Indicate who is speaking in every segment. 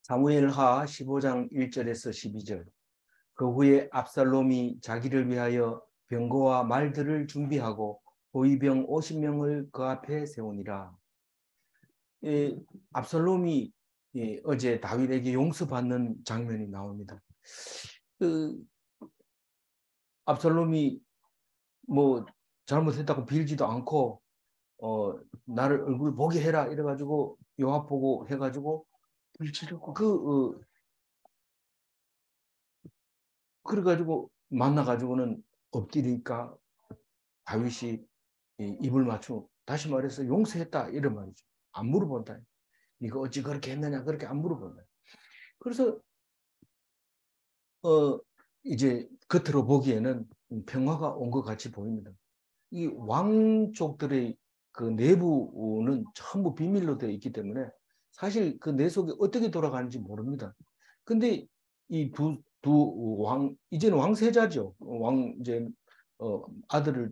Speaker 1: 사무엘하 15장 1절에서 12절. 그 후에 압살롬이 자기를 위하여 병거와 말들을 준비하고 호위병 50명을 그 앞에 세우니라. 압살롬이 어제 다윗에게 용서받는 장면이 나옵니다. 압살롬이 뭐 잘못했다고 빌지도 않고 나를 얼굴 보게 해라 이래가지고 요압 보고 해가지고 그래가지고 만나가지고는 엎드리니까 다윗이 입을 맞추고 다시 말해서 용서했다 이런 말이죠. 안 물어본다. 이거 어찌 그렇게 했느냐 그렇게 안 물어본다. 그래서 이제 겉으로 보기에는 평화가 온 것 같이 보입니다. 이 왕족들의 그 내부는 전부 비밀로 되어 있기 때문에 사실 그 내 속에 어떻게 돌아가는지 모릅니다. 근데 이 두 왕, 이제는 왕세자죠. 이제, 아들을,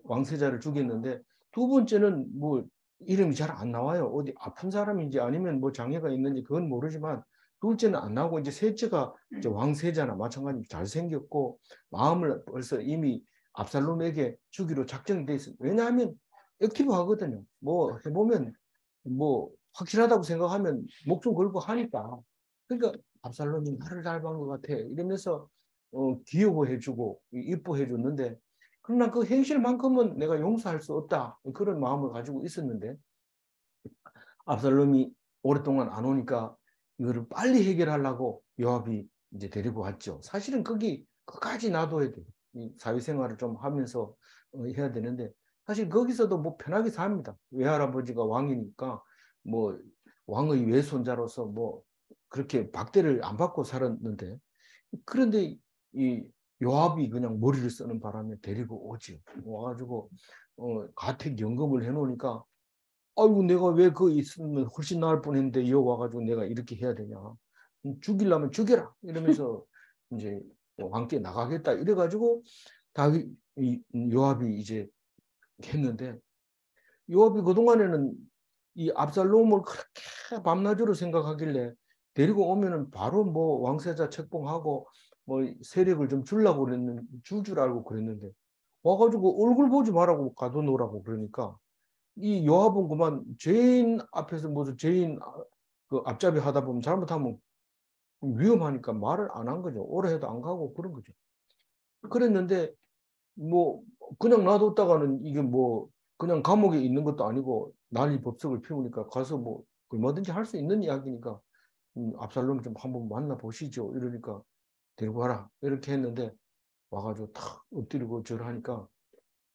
Speaker 1: 왕세자를 죽였는데 두 번째는 뭐 이름이 잘 안 나와요. 어디 아픈 사람인지 아니면 뭐 장애가 있는지 그건 모르지만 둘째는 안 나오고 이제 셋째가 이제 왕세자나 마찬가지로 잘생겼고 마음을 벌써 이미 압살롬에게 주기로 작정돼 있어요. 왜냐하면 액티브하거든요. 뭐 해보면 뭐 확실하다고 생각하면 목숨 걸고 하니까. 그러니까 압살롬이 나를 잘 본 것 같아 이러면서 귀여워해주고 이뻐해줬는데 그러나 그 행실만큼은 내가 용서할 수 없다 그런 마음을 가지고 있었는데 압살롬이 오랫동안 안 오니까 이거를 빨리 해결하려고 요압이 이제 데리고 왔죠. 사실은 거기 끝까지 놔둬야 돼. 사회생활을 좀 하면서 해야 되는데 사실 거기서도 뭐 편하게 삽니다. 외할아버지가 왕이니까 뭐 왕의 외손자로서 뭐 그렇게 박대를 안 받고 살았는데 그런데 이 요압이 그냥 머리를 쓰는 바람에 데리고 오지. 와가지고 가택연금을 해놓으니까 아이고 내가 왜 그 있으면 훨씬 나을 뻔했는데 이어 와가지고 내가 이렇게 해야 되냐. 죽이려면 죽여라 이러면서 이제 함께 나가겠다 이래가지고 다윗 요압이 이제 했는데 요압이 그동안에는 이 압살롬을 그렇게 밤낮으로 생각하길래 데리고 오면은 바로 뭐 왕세자 책봉하고 뭐 세력을 좀 주려고 그랬는 줄 알고 그랬는데 와가지고 얼굴 보지 말라고 가둬놓으라고 그러니까 이 요압은 그만 죄인 앞에서 무슨 죄인 그 앞잡이 하다 보면 잘못하면 위험하니까 말을 안 한 거죠. 오래 해도 안 가고 그런 거죠. 그랬는데 뭐 그냥 놔뒀다가는 이게 뭐 그냥 감옥에 있는 것도 아니고 난리 법석을 피우니까 가서 뭐 얼마든지 할 수 있는 이야기니까 압살롬 좀 한번 만나보시죠. 이러니까 데리고 와라. 이렇게 했는데 와가지고 탁 엎드리고 절하니까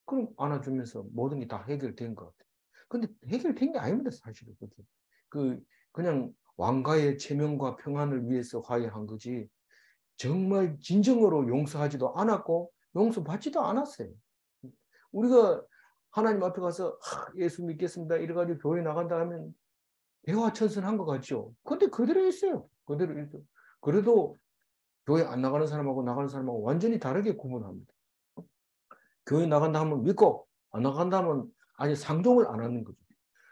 Speaker 1: 그럼 안아주면서 모든 게 다 해결된 것 같아요. 근데 해결된 게 아닙니다, 사실은. 그냥 왕가의 체면과 평안을 위해서 화해한 거지. 정말 진정으로 용서하지도 않았고 용서받지도 않았어요. 우리가 하나님 앞에 가서 예수 믿겠습니다. 이래가지고 교회 나간다 하면 대화천선한 것 같죠. 근데 그대로 있어요. 그대로 있어요. 그래도 교회 안 나가는 사람하고 나가는 사람하고 완전히 다르게 구분합니다. 교회 나간다 하면 믿고 안 나간다 하면 아니 상종을 안 하는 거죠.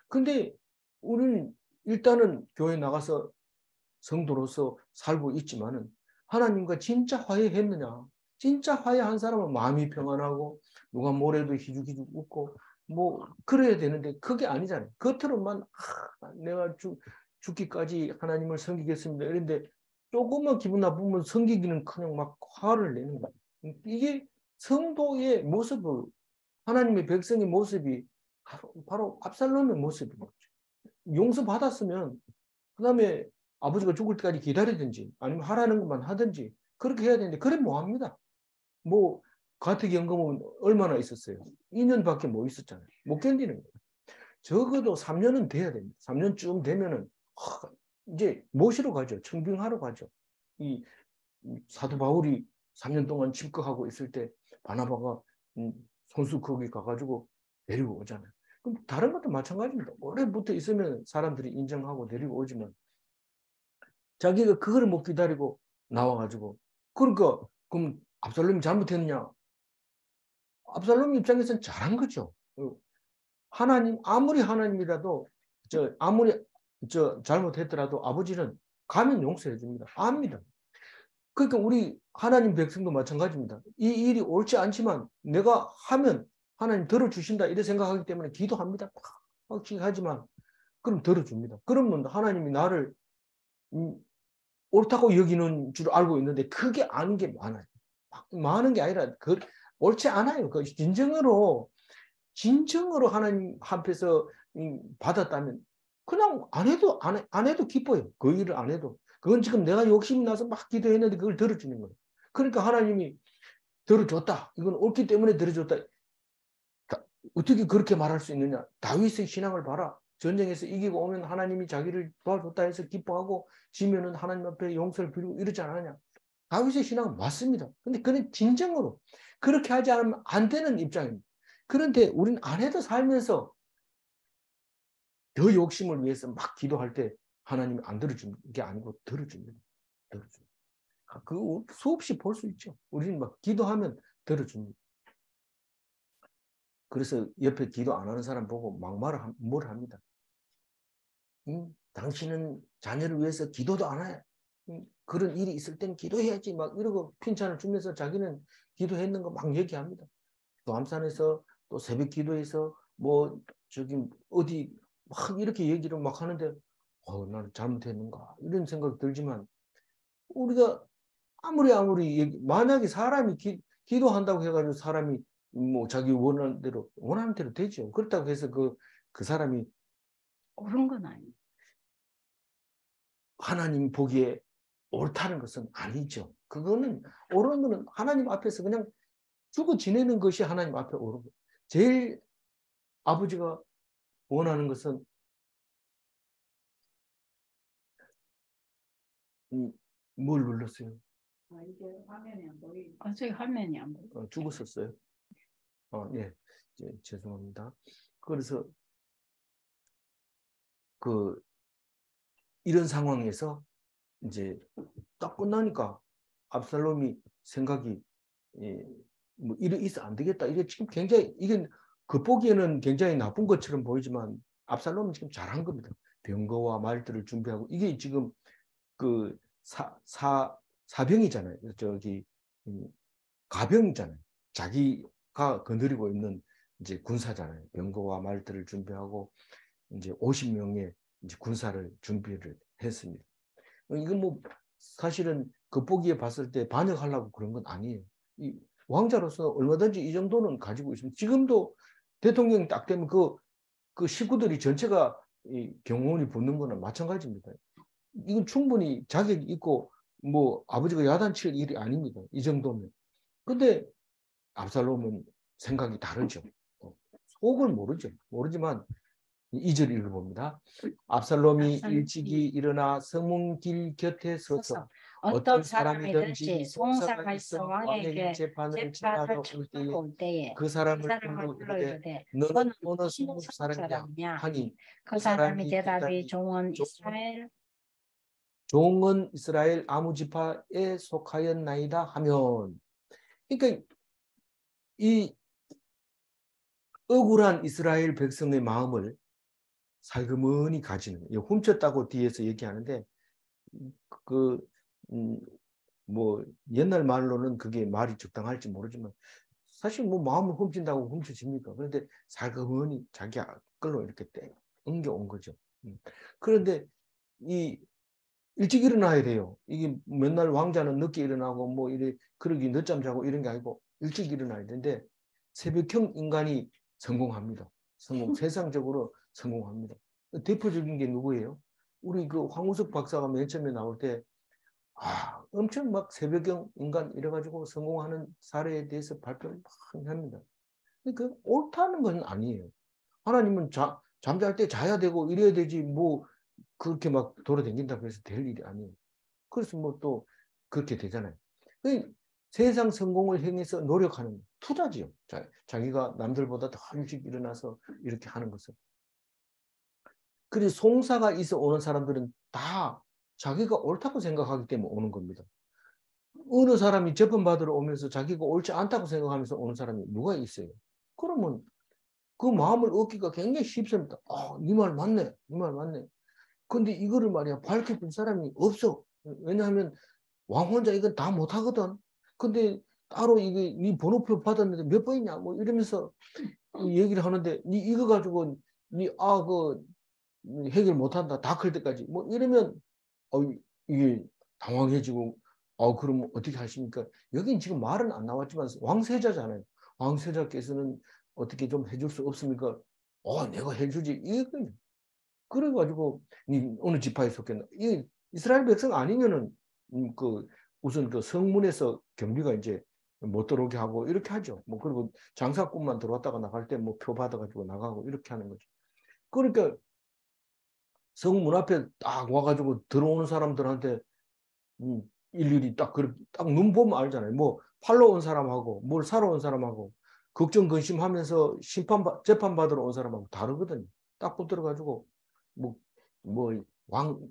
Speaker 1: 근데 우리는 일단은 교회 나가서 성도로서 살고 있지만은 하나님과 진짜 화해했느냐? 진짜 화해한 사람은 마음이 평안하고 누가 뭐래도 희죽희죽 웃고 뭐 그래야 되는데 그게 아니잖아요. 겉으로만 내가 죽기까지 하나님을 섬기겠습니다. 이런데 조금만 기분 나쁘면 섬기기는 그냥 막 화를 내는 거예요. 이게 성도의 모습을 하나님의 백성의 모습이 바로 압살롬의 모습인 거죠. 용서받았으면 그 다음에 아버지가 죽을 때까지 기다리든지 아니면 하라는 것만 하든지 그렇게 해야 되는데 그래 뭐합니다. 뭐 가택연금은 얼마나 있었어요? 2년밖에 못 있었잖아요. 못 견디는 거예요. 적어도 3년은 돼야 됩니다. 3년쯤 되면은 이제 모시러 가죠. 청빙하러 가죠. 이 사도 바울이 3년 동안 집거하고 있을 때 바나바가 손수 거기 가가지고 데리고 오잖아요. 그럼 다른 것도 마찬가지입니다. 오래부터 있으면 사람들이 인정하고 데리고 오지만 자기가 그걸 못 기다리고 나와가지고 그러니까 그럼 압살롬이 잘못했느냐? 압살롬 입장에서는 잘한 거죠. 하나님 아무리 하나님이라도 아무리 잘못했더라도 아버지는 가면 용서해 줍니다. 압니다. 그러니까 우리 하나님 백성도 마찬가지입니다. 이 일이 옳지 않지만 내가 하면 하나님 들어주신다 이렇게 생각하기 때문에 기도합니다. 확실히 하지만 그럼 들어줍니다. 그러면 하나님이 나를 옳다고 여기는 줄 알고 있는데 그게 아닌 게 많아요. 많은 게 아니라 옳지 않아요. 그 진정으로 하나님 앞에서 받았다면 그냥 안 해도 기뻐요. 그 일을 안 해도. 그건 지금 내가 욕심이 나서 막 기도했는데 그걸 들어주는 거예요. 그러니까 하나님이 들어줬다. 이건 옳기 때문에 들어줬다. 어떻게 그렇게 말할 수 있느냐. 다윗의 신앙을 봐라. 전쟁에서 이기고 오면 하나님이 자기를 도와줬다 해서 기뻐하고 지면은 하나님 앞에 용서를 빌고 이러지 않았냐. 다윗의 신앙은 맞습니다. 근데 그는 진정으로 그렇게 하지 않으면 안 되는 입장입니다. 그런데 우리는 안 해도 살면서 더 욕심을 위해서 막 기도할 때 하나님이 안 들어주는 게 아니고 들어줍니다. 들어줍니다. 그 수없이 볼 수 있죠. 우리는 막 기도하면 들어줍니다. 그래서 옆에 기도 안 하는 사람 보고 막 뭘 합니다. 당신은 자녀를 위해서 기도도 안 해. 그런 일이 있을 땐 기도해야지 막 이러고 핀찬을 주면서 자기는 기도했는 거 막 얘기합니다. 또 암산에서 또 새벽 기도해서 뭐 저기 어디 막 이렇게 얘기를 막 하는데 나는 잘못했는가 이런 생각이 들지만 우리가 아무리 만약에 사람이 기도한다고 해가지고 사람이 뭐 자기 원하는 대로 되죠. 그렇다고 해서 그 사람이
Speaker 2: 옳은 건 아니에요.
Speaker 1: 하나님 보기에 옳다는 것은 아니죠. 그거는 옳은 거는 하나님 앞에서 그냥 죽어 지내는 것이 하나님 앞에 옳은 거예요. 제일 아버지가 원하는 것은 뭘 눌렀어요?
Speaker 2: 이게 화면이 안 보이네. 저기 화면이 안 보여.
Speaker 1: 죽었었어요? 예. 죄송합니다. 그래서 이런 상황에서 이제 딱 끝나니까 압살롬이 생각이 뭐 있어 안 되겠다. 이게 지금 굉장히 이게 겉보기에는 굉장히 나쁜 것처럼 보이지만 압살롬은 지금 잘한 겁니다. 병거와 말들을 준비하고 이게 지금 그 사병이잖아요. 저기 가병이잖아요. 자기가 거느리고 있는 이제 군사잖아요. 병거와 말들을 준비하고 이제 50명의 이제 군사를 준비를 했습니다. 이건 뭐 사실은 겉보기에 봤을 때 반역하려고 그런 건 아니에요. 이 왕자로서 얼마든지 이 정도는 가지고 있습니다. 지금도 대통령이 딱 되면 그 식구들이 전체가 이 경호원이 붙는 거는 마찬가지입니다. 이건 충분히 자격이 있고 뭐 아버지가 야단칠 일이 아닙니다. 이 정도면. 근데 압살롬은 생각이 다르죠. 속을 모르죠. 모르지만 2절 읽어봅니다. 압살롬이 일찍이 일어나 성문길 곁에 서서 어떤 사람이든지 송사가 있어 왕에게 재판을 지나러 올 때에 그 사람을 불러 이르되 너는 어느 성문 사람이냐 하니
Speaker 2: 그 사람이 대답이
Speaker 1: 종은 이스라엘 아무 지파에 속하였나이다 하면, 그러니까 이 억울한 이스라엘 백성의 마음을 살그머니 가지는, 훔쳤다고 뒤에서 얘기하는데 뭐 옛날 말로는 그게 말이 적당할지 모르지만 사실 뭐 마음을 훔친다고 훔쳐집니까? 그런데 살그머니 자기 걸로 이렇게 옮겨온 거죠. 그런데 일찍 일어나야 돼요. 이게 맨날 왕자는 늦게 일어나고 뭐 이래 그러기 늦잠 자고 이런 게 아니고 일찍 일어나야 되는데 새벽형 인간이 성공합니다. 세상적으로 성공합니다. 대표적인 게 누구예요? 우리 그 황우석 박사가 맨 처음에 나올 때 엄청 막 새벽형 인간 이래가지고 성공하는 사례에 대해서 발표를 많이 합니다. 그 옳다는 건 아니에요. 하나님은 잠잘 때 자야 되고 이래야 되지 뭐 그렇게 막 돌아다닌다고 해서 될 일이 아니에요. 그래서 뭐 또 그렇게 되잖아요. 세상 성공을 향해서 노력하는 투자지요. 자기가 남들보다 더 일찍 일어나서 이렇게 하는 것은. 그리고 송사가 있어 오는 사람들은 다 자기가 옳다고 생각하기 때문에 오는 겁니다. 어느 사람이 재판받으러 오면서 자기가 옳지 않다고 생각하면서 오는 사람이 누가 있어요? 그러면 그 마음을 얻기가 굉장히 쉽습니다. 네 말 맞네. 네 말 맞네. 근데 이거를 말이야 밝혀줄 사람이 없어. 왜냐하면 왕 혼자 이건 다 못하거든. 근데 따로 이게 네 번호표 받았는데 몇 번이냐 뭐 이러면서 얘기를 하는데 니 이거 가지고 그 해결 못한다 다 클 때까지 뭐 이러면 이게 당황해지고 그럼 어떻게 하십니까? 여긴 지금 말은 안 나왔지만 왕세자잖아요. 왕세자께서는 어떻게 좀 해줄 수 없습니까? 내가 해주지. 이거요. 그래가지고 어느 지파에 속했나? 이 이스라엘 백성 아니면은 우선 그 성문에서 경비가 이제 못 들어오게 하고 이렇게 하죠. 뭐 그리고 장사꾼만 들어왔다가 나갈 때 뭐 표 받아가지고 나가고 이렇게 하는 거죠. 그러니까 성문 앞에 딱 와가지고 들어오는 사람들한테 일일이 딱 눈 보면 알잖아요. 뭐 팔러 온 사람하고 뭘 사러 온 사람하고 걱정 근심하면서 재판 받으러 온 사람하고 다르거든요. 딱 붙들어가지고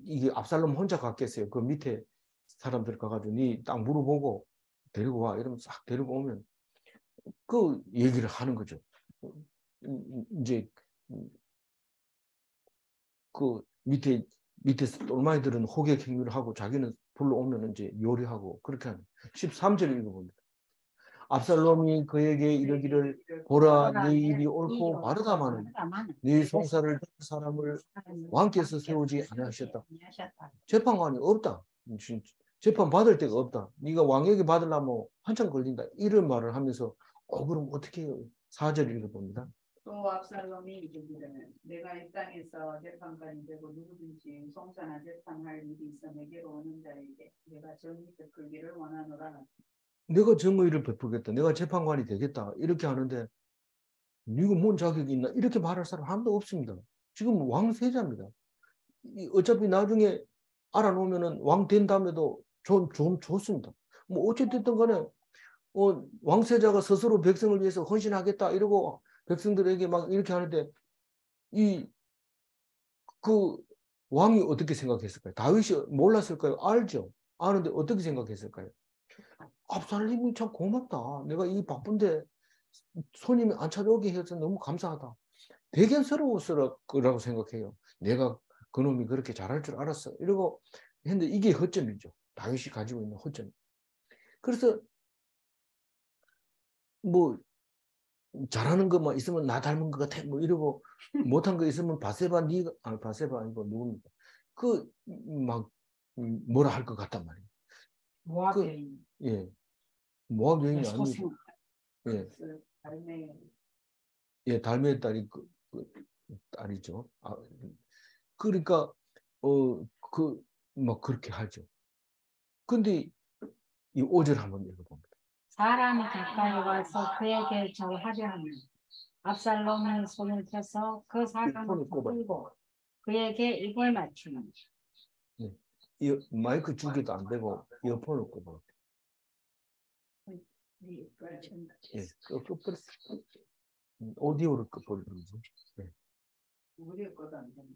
Speaker 1: 이게 압살롬 혼자 갔겠어요. 그 밑에 사람들 가가지고 니 딱 물어보고 데리고 와 이러면 싹 데리고 오면 그 얘기를 하는 거죠. 이제 그 밑에서 똘마이들은 호객 행위를 하고 자기는 불러오면 이제 요리하고 그렇게 하는 13절 읽어봅니다. 압살롬이 그에게 이르기를 보라 네 일이 옳고 바르다마는 네 송사를 사람을 왕께서 세우지 아니하셨다. 재판관이 없다. 재판 받을 데가 없다. 네가 왕에게 받으려면 한참 걸린다. 이런 말을 하면서 그럼 어떻게 해요? 4절 읽어봅니다.
Speaker 2: 또 압살롬이 이르기를 내가 이 땅에서 재판관이 되고 누구든지 송사나 재판할 일이 있어 내게로 오는 자에게 내가 정의 베풀기를 원하노라. 내가 정의를 베풀겠다. 내가 재판관이 되겠다. 이렇게 하는데 네가 뭔 자격이 있나? 이렇게 말할 사람 한도 없습니다. 지금 왕세자입니다. 어차피 나중에 알아놓으면은 왕 된 다음에도 좀 좋습니다. 뭐 어쨌든 간에 왕세자가 스스로 백성을 위해서 헌신하겠다 이러고 백성들에게 막 이렇게 하는데 그 왕이 어떻게 생각했을까요? 다윗이 몰랐을까요? 알죠. 아는데 어떻게 생각했을까요? 압살롬이 참 고맙다. 내가 이 바쁜데 손님이 안 찾아오게 해서 너무 감사하다. 대견스러웠을 거라고 생각해요. 내가 그놈이 그렇게 잘할 줄 알았어. 이러고 했는데 이게 허점이죠. 다윗이 가지고 있는 허점. 그래서 뭐 잘하는 것만 있으면 나 닮은 것 같아. 뭐 이러고 못한 거 있으면 바세바 아니고 누굽니까? 막 뭐라 할 것 같단 말이에요. 모압 여인.
Speaker 1: 예. 모압 여인이 아니고 예. 예, 달메의 딸이 딸이죠. 그러니까 막 그렇게 하죠. 근데 이 5절 한번 읽어봅니다.
Speaker 3: 사람이 가까이 와서 그에게 절하려 하면 압살롬이 손을 펴서 그 사람을 끌고 그에게 입을 맞추는.
Speaker 1: 네. 이 마이크 주기도 안 되고 이어폰을 꼽아. 예, 끄버렸어. 오디오를 끄버리지. 네.
Speaker 2: 우리 것도 안 되네.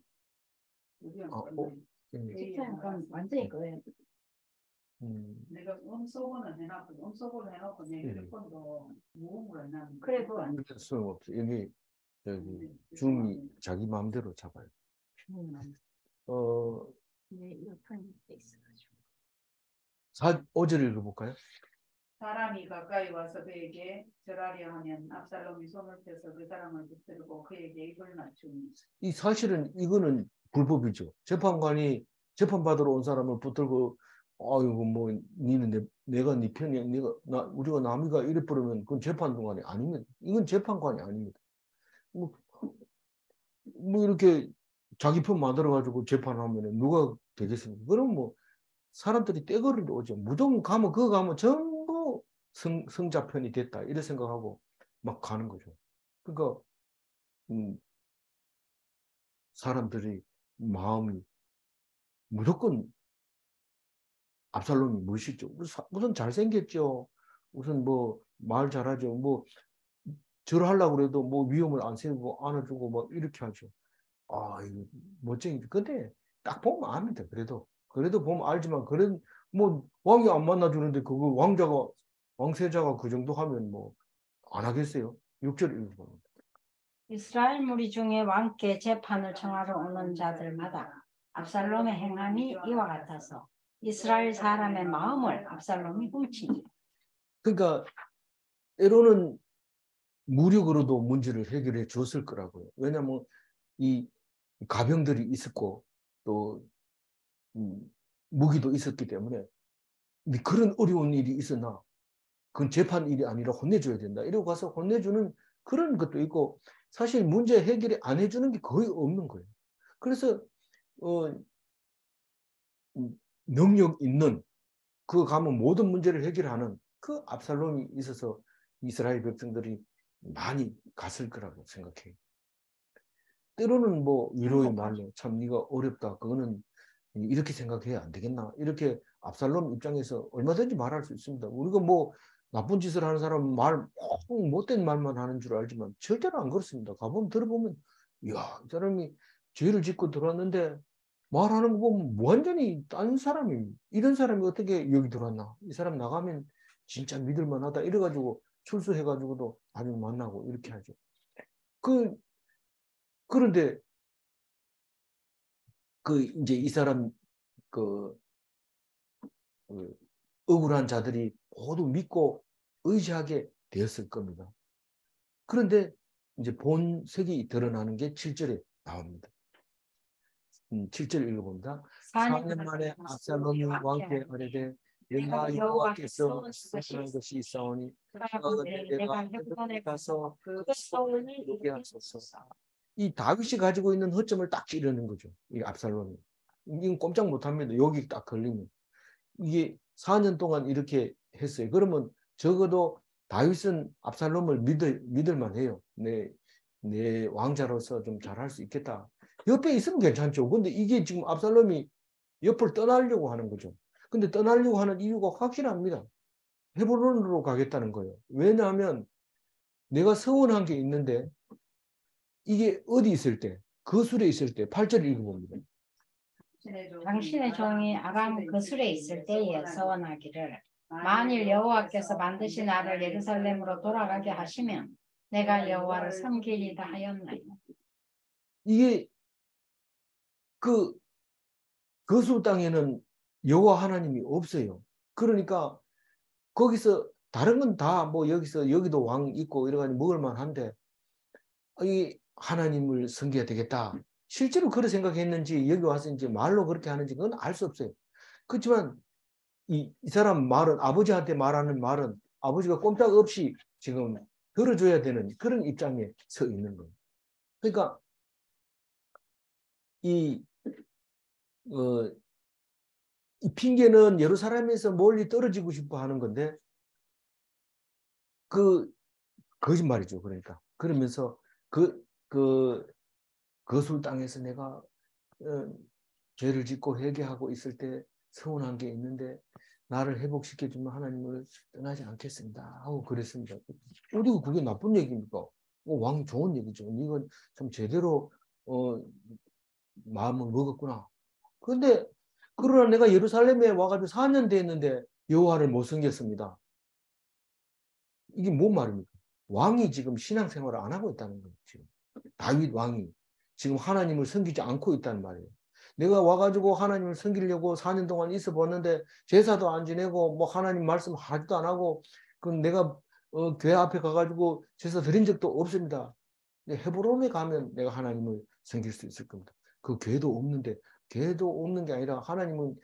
Speaker 3: 완전히 그거예요.
Speaker 2: 내가 음소거는 해놨거든. 음소거를 해놓고 내 휴대폰도 무음으로 해놨는데.
Speaker 3: 그래도
Speaker 1: 안 돼. 소용없어. 여기 줌이 자기 마음대로 잡아요.
Speaker 3: 이어폰이 있어가지고.
Speaker 1: 5절 읽어볼까요?
Speaker 2: 사람이 가까이 와서 그에게 절하려 하면 압살롬이 손을 펴서 그 사람을 붙들고 그에게 입을 맞추니. 이
Speaker 1: 사실은 이거는 불법이죠. 재판관이 재판받으러 온 사람을 붙들고 아이고 뭐 니는 내가 네 편이야. 우리가 남이가 이래 버리면 그건 재판관이 아닙니다. 이건 재판관이 아닙니다. 뭐 이렇게 자기 편 만들어 가지고 재판하면 누가 되겠습니까? 그럼 뭐 사람들이 떼거리로 오죠. 무조건 가면 그거 가면 전부 성자 편이 됐다 이래 생각하고 막 가는 거죠. 그러니까 사람들이 마음이 무조건 압살롬이 멋있죠. 우선 잘생겼죠. 우선 뭐 말 잘하죠. 뭐 절하려고 그래도 뭐 위험을 안 세우고 안아주고 뭐 이렇게 하죠. 이거 멋쟁이. 근데 딱 보면 압니다. 그래도 보면 알지만 뭐 왕이 안 만나주는데 그거 왕세자가 그 정도 하면 뭐 안 하겠어요. 6절 읽어봅니다.
Speaker 3: 이스라엘 무리 중에 왕께 재판을 청하러 오는 자들마다 압살롬의 행함이 이와 같아서 이스라엘 사람의 마음을 압살롬이 훔치니.
Speaker 1: 그러니까 때로는 무력으로도 문제를 해결해 줬을 거라고요. 왜냐하면 이 가병들이 있었고 또 무기도 있었기 때문에 그런 어려운 일이 있었나 그건 재판 일이 아니라 혼내줘야 된다. 이러고 가서 혼내주는 그런 것도 있고 사실 문제 해결이 안 해주는 게 거의 없는 거예요. 그래서 능력 있는 그 가면 모든 문제를 해결하는 그 압살롬이 있어서 이스라엘 백성들이 많이 갔을 거라고 생각해요. 때로는 뭐 위로의 말로 참 네가 어렵다. 그거는 이렇게 생각해야 안 되겠나. 이렇게 압살롬 입장에서 얼마든지 말할 수 있습니다. 우리가 뭐 나쁜 짓을 하는 사람은 꼭 못된 말만 하는 줄 알지만 절대로 안 그렇습니다. 가보면 들어보면 이야, 이 사람이 죄를 짓고 들어왔는데 말하는 거 보면 완전히 딴 사람이 이런 사람이 어떻게 여기 들어왔나. 이 사람 나가면 진짜 믿을만하다. 이래가지고 출소해가지고도 나중에 만나고 이렇게 하죠. 그런데 이제 이 사람 그 억울한 자들이 모두 믿고 의지하게 되었을 겁니다. 그런데 이제 본색이 드러나는 게 7절에 나옵니다. 7절 읽어봅니다. 4년 만에 압살롬이 왕께 아뢰되 내가 여호와께서 말씀하신 것이 있사오니 내가 헤브론에 가서 그 소원을 이루게 하소서. 이 다윗이 가지고 있는 허점을 딱 찌르는 거죠. 이 압살롬이. 이건 꼼짝 못합니다. 여기 딱 걸리면. 이게 4년 동안 이렇게 했어요. 그러면 적어도 다윗은 압살롬을 믿을 만해요. 내 왕자로서 좀 잘할 수 있겠다. 옆에 있으면 괜찮죠. 근데 이게 지금 압살롬이 옆을 떠나려고 하는 거죠. 근데 떠나려고 하는 이유가 확실합니다. 헤브론으로 가겠다는 거예요. 왜냐하면 내가 서원한 게 있는데 이게 어디 있을 때? 거술에 있을 때 8절 읽어봅니다.
Speaker 3: 당신의 종이 아람 거술에 있을 때에 서원하기를 만일 여호와께서 반드시 나를 예루살렘으로 돌아가게 하시면 내가 여호와를 섬기리다 하였나요?
Speaker 1: 이게 그 거술 땅에는 여호와 하나님이 없어요. 그러니까 거기서 다른 건 다 뭐 여기도 왕 있고 이래가지고 먹을만 한데 이 하나님을 섬겨야 되겠다. 실제로 그렇게 생각했는지 여기 와서 이제 말로 그렇게 하는지 그건 알 수 없어요. 그렇지만 이 사람 말은 아버지한테 말하는 말은 아버지가 꼼짝없이 지금 들어줘야 되는 그런 입장에 서 있는 거예요. 그러니까 이 핑계는 예루살렘에서 멀리 떨어지고 싶어 하는 건데 그 거짓말이죠. 그러니까 그러면서 거술 땅에서 내가 죄를 짓고 회개하고 있을 때 서운한 게 있는데 나를 회복시켜주면 하나님을 떠나지 않겠습니다 하고 그랬습니다. 어디가 그게 나쁜 얘기입니까? 왕이 좋은 얘기죠. 이건 좀 제대로 마음을 먹었구나. 그런데 그러나 내가 예루살렘에 와가지고 4년 됐는데 여호와를 못 섬겼습니다. 이게 뭔 말입니까? 왕이 지금 신앙생활을 안 하고 있다는 거예요. 지금 다윗 왕이 지금 하나님을 섬기지 않고 있다는 말이에요. 내가 와가지고 하나님을 섬기려고 4년 동안 있어 봤는데 제사도 안 지내고 뭐 하나님 말씀 하지도 안 하고 그럼 내가 교회 앞에 가가지고 제사 드린 적도 없습니다. 헤브론에 가면 내가 하나님을 섬길 수 있을 겁니다. 그 교회도 없는데 교회도 없는 게 아니라 하나님은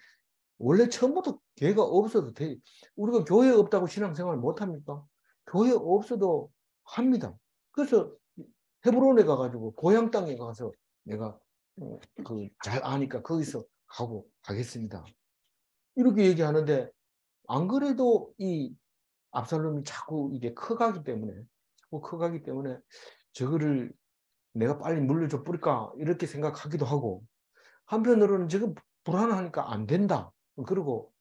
Speaker 1: 원래 처음부터 교회가 없어도 돼. 우리가 교회 없다고 신앙생활 못합니까? 교회 없어도 합니다. 그래서 헤브론에 가가지고 고향 땅에 가서 내가 잘 아니까 거기서 가겠습니다. 이렇게 얘기하는데 안 그래도 이 압살롬이 자꾸 이게 커가기 때문에 저거를 내가 빨리 물려줘 버릴까 이렇게 생각하기도 하고 한편으로는 지금 불안하니까 안 된다. 그러고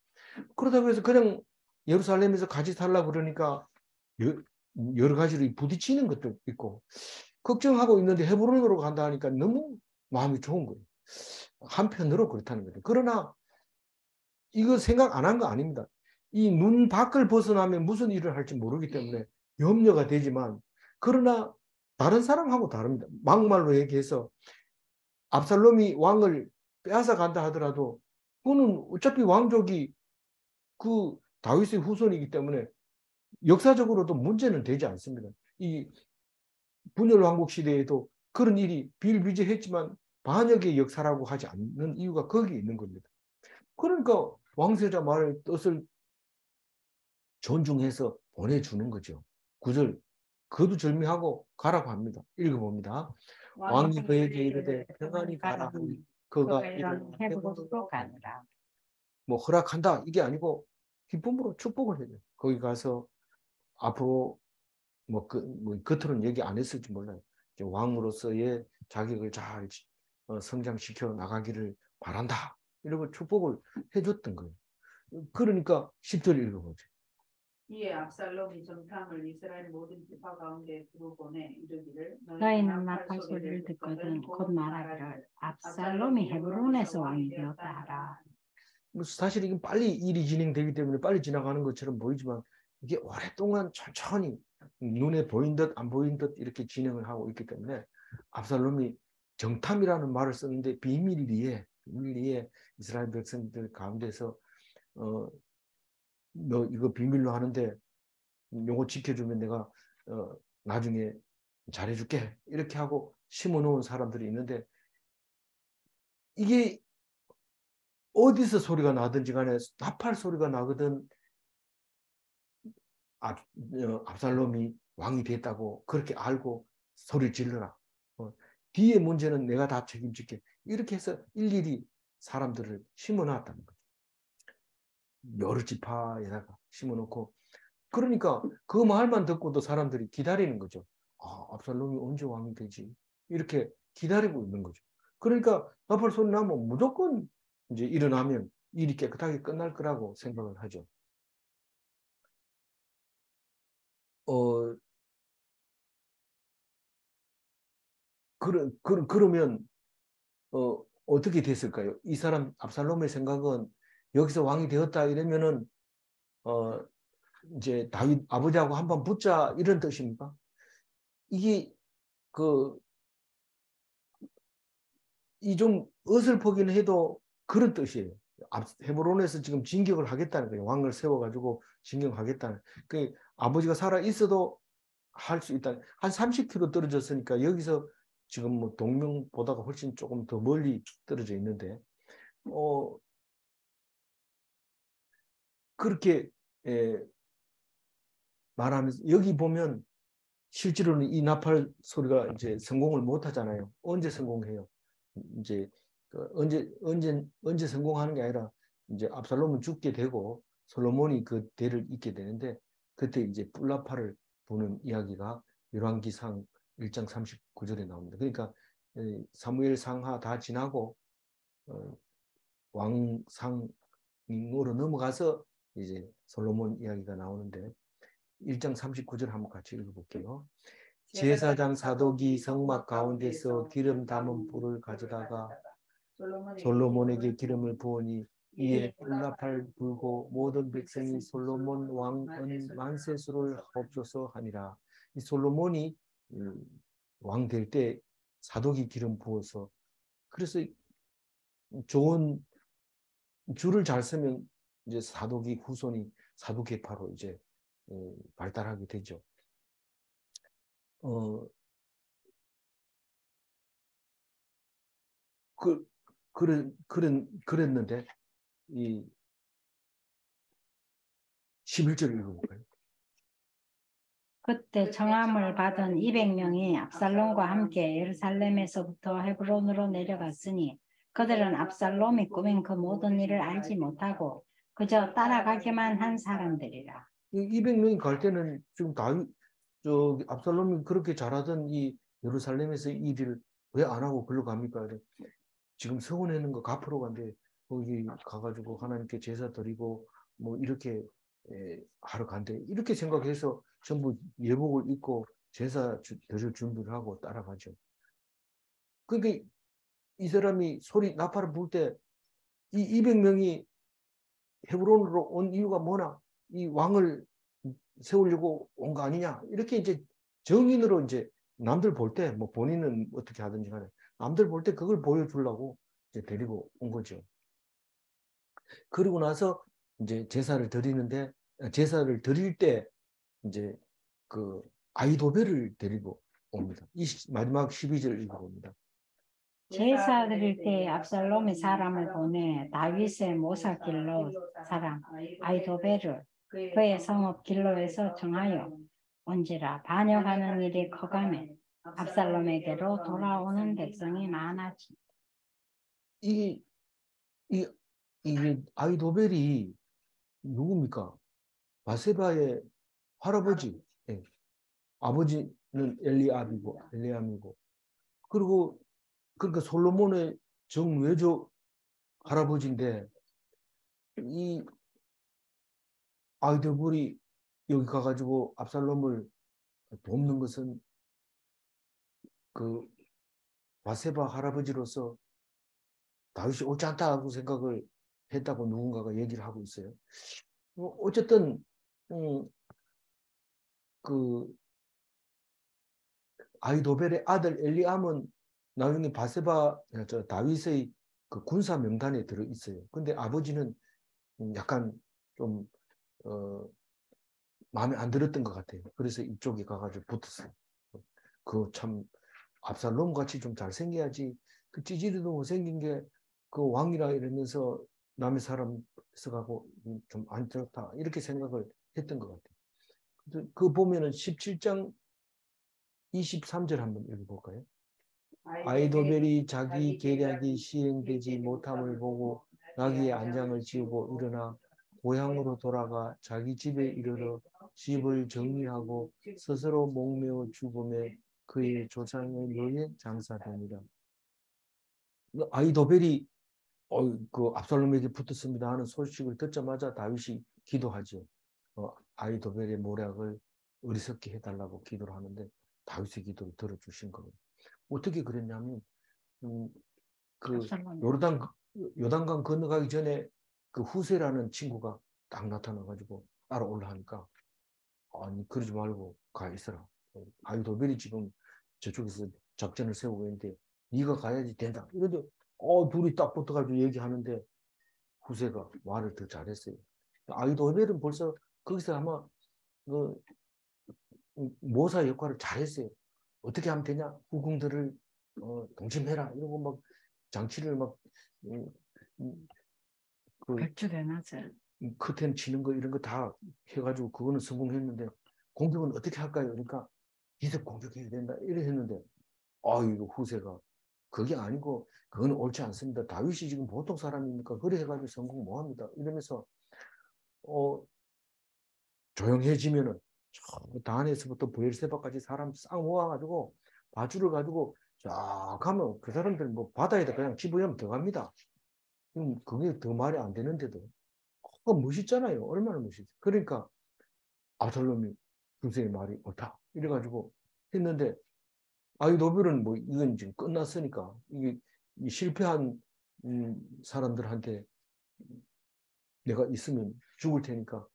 Speaker 1: 그러다고 해서 그냥 예루살렘에서 같이 살라 그러니까 여러 가지로 부딪히는 것도 있고 걱정하고 있는데 헤브론으로 간다 하니까 너무 마음이 좋은 거예요. 한편으로 그렇다는 거죠. 그러나 이거 생각 안 한 거 아닙니다. 이 눈 밖을 벗어나면 무슨 일을 할지 모르기 때문에 염려가 되지만 그러나 다른 사람하고 다릅니다. 막말로 얘기해서 압살롬이 왕을 빼앗아 간다 하더라도 그거는 어차피 왕족이 그 다윗의 후손이기 때문에 역사적으로도 문제는 되지 않습니다. 이 분열 왕국 시대에도 그런 일이 비일비재했지만 반역의 역사라고 하지 않는 이유가 거기에 있는 겁니다. 그러니까 왕세자 말의 뜻을 존중해서 보내주는 거죠. 9절 거두절미하고 가라고 합니다. 읽어봅니다. 왕이 그에게 이르되 평안히 가라 하니 그가 이르되 헤브론으로 가느라. 뭐 허락한다 이게 아니고 기쁨으로 축복을 해요. 거기 가서 앞으로 뭐 겉으로는 얘기 안 했을지 몰라요. 왕으로서의 자격을 잘 성장시켜 나가기를 바란다. 이러고 축복을 해줬던 거예요. 그러니까 10절 읽어보죠.
Speaker 2: 이에 압살롬이 정탐을 이스라엘 모든 지파 가운데 두루보내 이르기를
Speaker 3: 너희는 나팔 소리를 듣거든 곧 말하기를 압살롬이 헤브론에서 왕이 되었다 하라.
Speaker 1: 사실 이건 빨리 일이 진행되기 때문에 빨리 지나가는 것처럼 보이지만 이게 오랫동안 천천히 눈에 보인 듯 안 보인 듯 이렇게 진행을 하고 있기 때문에 압살롬이 정탐이라는 말을 썼는데 비밀리에 이스라엘 백성들 가운데서 너 이거 비밀로 하는데 요거 지켜주면 내가 나중에 잘해줄게 이렇게 하고 심어놓은 사람들이 있는데 이게 어디서 소리가 나든지 간에 나팔 소리가 나거든 압살롬이 왕이 됐다고 그렇게 알고 소리를 질러라. 뒤에 문제는 내가 다 책임질게. 이렇게 해서 일일이 사람들을 심어놨다는 거죠. 여러 지파에다가 심어놓고 그러니까 그 말만 듣고도 사람들이 기다리는 거죠. 압살롬이 언제 왕이 되지? 이렇게 기다리고 있는 거죠. 그러니까 나팔 소리 나면 무조건 이제 일어나면 일이 깨끗하게 끝날 거라고 생각을 하죠. 그러면 어떻게 됐을까요? 이 사람 압살롬의 생각은 여기서 왕이 되었다 이러면은 이제 다윗 아버지하고 한번 붙자 이런 뜻입니까? 이게 이 좀 어설프긴 해도 그런 뜻이에요. 헤브론에서 지금 진격을 하겠다는 거예요. 왕을 세워가지고 진격하겠다는. 그 아버지가 살아 있어도 할 수 있다. 한 30km 떨어졌으니까 여기서 지금 뭐 동명보다가 훨씬 조금 더 멀리 떨어져 있는데 그렇게 말하면서 여기 보면 실제로는 이 나팔 소리가 이제 성공을 못 하잖아요. 언제 성공해요? 이제 언제 성공하는 게 아니라 이제 압살롬은 죽게 되고 솔로몬이 그 대를 잇게 되는데 그때 이제 뿔나팔을 부는 이야기가 열왕기상 1장 39절에 나옵니다. 그러니까 사무엘 상하 다 지나고 왕상으로 넘어가서 이제 솔로몬 이야기가 나오는데 1장 39절 한번 같이 읽어볼게요. 제사장 사독이 성막 가운데서 기름 담은 불을 가져다가 솔로몬에게 기름을 부으니 이에 뿔나팔 불고 모든 백성이 솔로몬 왕은 만세수를 하옵소서 하니라. 이 솔로몬이 왕 될 때 사독이 기름 부어서 그래서 좋은 줄을 잘 쓰면 이제 사독이 후손이 사독계파로 이제 발달하게 되죠. 그랬는데 이 11절 읽어볼까요?
Speaker 3: 그때 청함을 받은 200명이 압살롬과 함께 예루살렘에서부터 헤브론으로 내려갔으니 그들은 압살롬이 꾸민 그 모든 일을 알지 못하고 그저 따라가기만 한 사람들이라.
Speaker 1: 200명이 갈 때는 지금 압살롬이 그렇게 잘하던 이 예루살렘에서 이 일을 왜 안 하고 글로 갑니까? 지금 서원하는 거 갚으러 간대. 거기 가가지고 하나님께 제사 드리고 뭐 이렇게 하러 간대. 이렇게 생각해서 전부 예복을 입고 제사 드릴 준비를 하고 따라가죠. 그러니까 이 사람이 나팔을 불 때 이 200명이 헤브론으로 온 이유가 뭐나? 이 왕을 세우려고 온 거 아니냐? 이렇게 이제 정인으로 이제 남들 볼 때 뭐 본인은 어떻게 하든지 간에 남들 볼 때 그걸 보여주려고 이제 데리고 온 거죠. 그리고 나서 이제 제사를 드릴 때 이제 그 아이도벨을 데리고 옵니다. 마지막 12절 읽어봅니다.
Speaker 3: 제사 드릴 때 압살롬이 사람을 보내 다윗의 모사 길로 사람 아이도벨을 그의 성읍 길로에서 정하여 온지라 반역하는 일이 커가매 압살롬에게로 돌아오는 백성이 많아지.
Speaker 1: 이게 아이도벨이 누굽니까? 바세바의 할아버지. 예. 아버지는 엘리암이고 그리고 그러니까 솔로몬의 정외조 할아버지인데 이 아이도벨이 여기 가가지고 압살롬을 돕는 것은 그 바세바 할아버지로서 다윗이 옳지 않다고 생각을 했다고 누군가가 얘기를 하고 있어요. 어쨌든 그 아이도벨의 아들 엘리암은 나중에 다윗의 그 군사 명단에 들어 있어요. 근데 아버지는 약간 좀 마음에 안 들었던 것 같아요. 그래서 이쪽에 가가지고 붙었어요. 그 참 압살롬 같이 좀 잘생겨야지. 그 찌질이도 못생긴 게 그 왕이라 이러면서 남의 사람 써가고 좀 안 좋다 이렇게 생각을 했던 것 같아요. 그 보면은 17장 23절 한번 읽어볼까요? 아이도벨이 자기 계략이 시행되지 못함을 보고 나귀의 안장을 지우고 일어나 고향으로 돌아가 자기 집에 이르러 집을 정리하고 스스로 목매어 죽음에 그의 조상의 묘에 장사됩니다. 아이도벨이 그 압살롬에게 붙었습니다 하는 소식을 듣자마자 다윗이 기도하죠. 아이도벨의 모략을 어리석게 해달라고 기도를 하는데 다윗의 기도를 들어주신 거예요. 어떻게 그랬냐면 그 요단강 건너가기 전에 그 후세라는 친구가 딱 나타나가지고 따라 올라가니까 아니 그러지 말고 가 있어라. 아이도벨이 지금 저쪽에서 작전을 세우고 있는데 네가 가야지 된다. 이런데 둘이 딱 붙어가지고 얘기하는데 후세가 말을 더 잘했어요. 아이도벨은 벌써 거기서 아마 그 모사 역할을 잘했어요. 어떻게 하면 되냐? 후궁들을 동심해라 이러고 막 장치를 막
Speaker 3: 발주해놨어요.
Speaker 1: 커튼 치는 거 이런 거 다 해가지고 그거는 성공했는데 공격은 어떻게 할까요? 그러니까 기습 공격해야 된다 이래 했는데 이거 후세가 그게 아니고 그건 옳지 않습니다. 다윗이 지금 보통 사람입니까? 그래 해가지고 성공 못합니다. 이러면서 조용해지면은 단에서부터 브엘세바까지 사람 싹 모아가지고 바주를 가지고 쫙 가면 그 사람들 뭐 바다에다 그냥 집어넣으면 들어갑니다. 그게 더 말이 안 되는데도 멋있잖아요. 얼마나 멋있어요. 그러니까 압살롬이 후세의 말이 옳다 이래가지고 했는데 아이도벨은 뭐 이건 지금 끝났으니까 이게 실패한 사람들한테 내가 있으면 죽을 테니까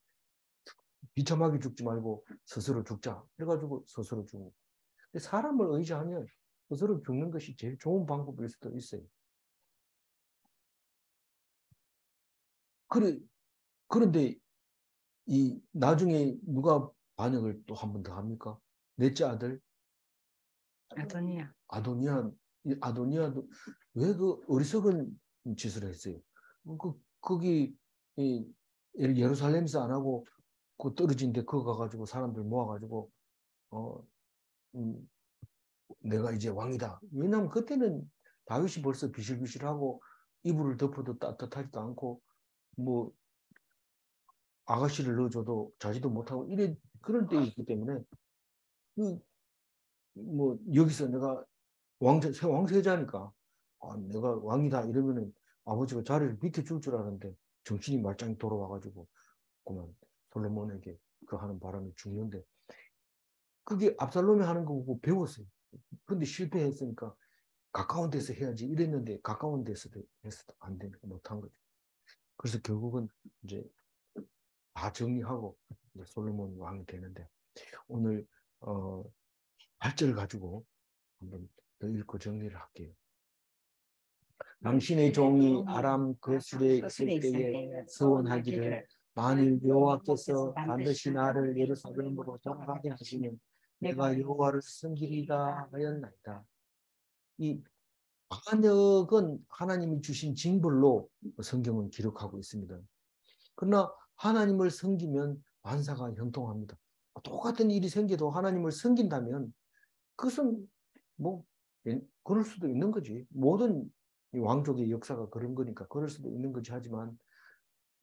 Speaker 1: 비참하게 죽지 말고 스스로 죽자. 그래가지고 스스로 죽고. 근데 사람을 의지하면 스스로 죽는 것이 제일 좋은 방법일 수도 있어요. 그런데 이 나중에 누가 반역을 또 한 번 더 합니까? 넷째 아들 아도니아도 왜 그 어리석은 짓을 했어요? 거기 예루살렘에서 안 하고 그 떨어진 데 그거 가가지고 사람들 모아가지고 내가 이제 왕이다. 왜냐하면 그때는 다윗이 벌써 비실비실하고 이불을 덮어도 따뜻하지도 않고 뭐 아가씨를 넣어줘도 자지도 못하고 이래 그런 때였기 때문에 뭐 여기서 내가 왕세자니까 내가 왕이다 이러면은 아버지가 자리를 비켜줄 줄 알았는데 정신이 말짱 돌아와가지고 그만 솔로몬에게 그 하는 바람에 죽는데 그게 압살롬이 하는 거 보고 배웠어요. 근데 실패했으니까 가까운 데서 해야지 이랬는데 가까운 데서도 해서도 안 되니까 못한 거죠. 그래서 결국은 이제 다 정리하고 이제 솔로몬 왕이 되는데 오늘 8절 가지고 한번 더 읽고 정리를 할게요. 당신의 종이 아람 거슬에 있을 때에 서원하기를 만일 여호와께서 반드시 나를 예루살렘으로 돌아가게 하시면 내가 여호와를 섬기리다 하였나이다. 이 반역은 하나님이 주신 징벌로 성경은 기록하고 있습니다. 그러나 하나님을 섬기면 만사가 형통합니다. 똑같은 일이 생겨도 하나님을 섬긴다면 그것은 뭐 그럴 수도 있는 거지. 모든 왕족의 역사가 그런 거니까 그럴 수도 있는 거지. 하지만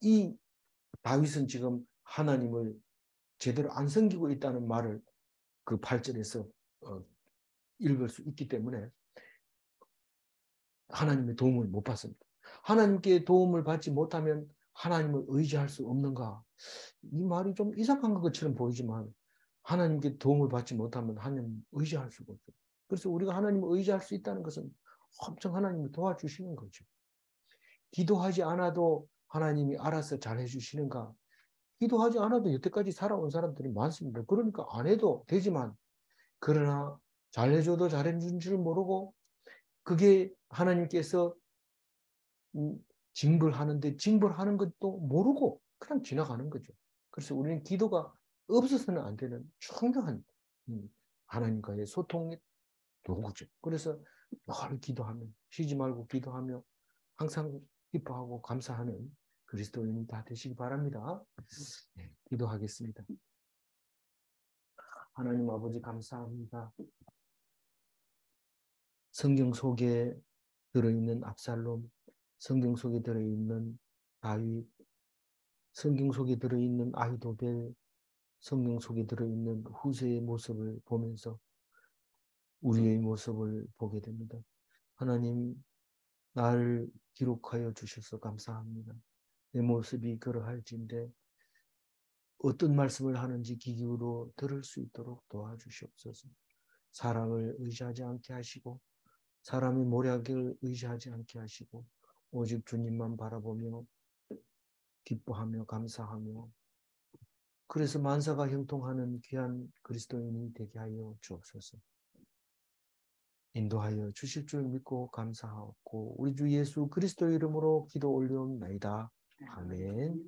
Speaker 1: 이 다윗은 지금 하나님을 제대로 안 섬기고 있다는 말을 그 8절에서 읽을 수 있기 때문에 하나님의 도움을 못 받습니다. 하나님께 도움을 받지 못하면 하나님을 의지할 수 없는가? 이 말이 좀 이상한 것처럼 보이지만 하나님께 도움을 받지 못하면 하나님 의지할 수가 없어요. 그래서 우리가 하나님을 의지할 수 있다는 것은 엄청 하나님이 도와주시는 거죠. 기도하지 않아도 하나님이 알아서 잘해주시는가? 기도하지 않아도 여태까지 살아온 사람들이 많습니다. 그러니까 안 해도 되지만 그러나 잘해줘도 잘해준 줄 모르고 그게 하나님께서 징벌하는데 징벌하는 것도 모르고 그냥 지나가는 거죠. 그래서 우리는 기도가 없어서는 안 되는 중요한 하나님과의 소통의 도구죠. 그래서 늘 기도하며 쉬지 말고 기도하며 항상 기뻐하고 감사하는 그리스도인이 다 되시기 바랍니다. 네, 기도하겠습니다. 하나님 아버지 감사합니다. 성경 속에 들어있는 압살롬, 성경 속에 들어있는 다윗, 성경 속에 들어있는 아히도벨, 성경 속에 들어있는 후세의 모습을 보면서 우리의 모습을 보게 됩니다. 하나님, 나를 기록하여 주셔서 감사합니다. 내 모습이 그러할진데 어떤 말씀을 하는지 귀 기울여 들을 수 있도록 도와주시옵소서. 사람을 의지하지 않게 하시고 사람의 모략을 의지하지 않게 하시고 오직 주님만 바라보며 기뻐하며 감사하며 그래서 만사가 형통하는 귀한 그리스도인이 되게 하여 주옵소서. 인도하여 주실 줄 믿고 감사하고 우리 주 예수 그리스도 이름으로 기도 올려옵나이다. 아멘.